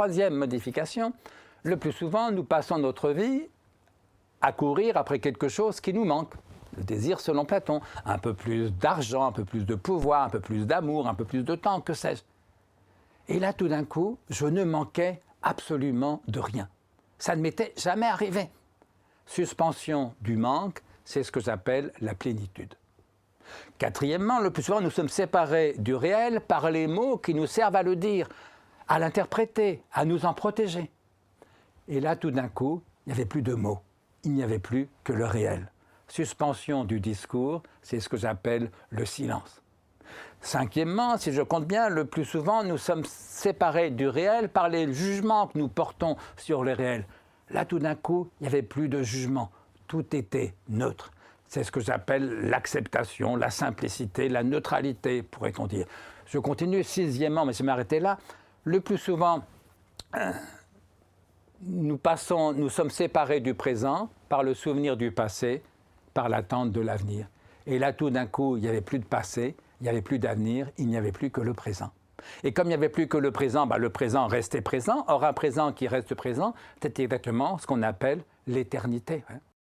Troisième modification, le plus souvent, nous passons notre vie à courir après quelque chose qui nous manque. Le désir selon Platon, un peu plus d'argent, un peu plus de pouvoir, un peu plus d'amour, un peu plus de temps, que sais-je. Et là, tout d'un coup, je ne manquais absolument de rien. Ça ne m'était jamais arrivé. Suspension du manque, c'est ce que j'appelle la plénitude. Quatrièmement, le plus souvent, nous sommes séparés du réel par les mots qui nous servent à le dire, à l'interpréter, à nous en protéger. Et là, tout d'un coup, il n'y avait plus de mots. Il n'y avait plus que le réel. Suspension du discours, c'est ce que j'appelle le silence. Cinquièmement, si je compte bien, le plus souvent, nous sommes séparés du réel par les jugements que nous portons sur le réel. Là, tout d'un coup, il n'y avait plus de jugement. Tout était neutre. C'est ce que j'appelle l'acceptation, la simplicité, la neutralité, pourrait-on dire. Je continue. Sixièmement, mais je vais m'arrêter là. Le plus souvent, nous sommes séparés du présent par le souvenir du passé, par l'attente de l'avenir. Et là, tout d'un coup, il n'y avait plus de passé, il n'y avait plus d'avenir, il n'y avait plus que le présent. Et comme il n'y avait plus que le présent restait présent. Or, un présent qui reste présent, c'est exactement ce qu'on appelle l'éternité.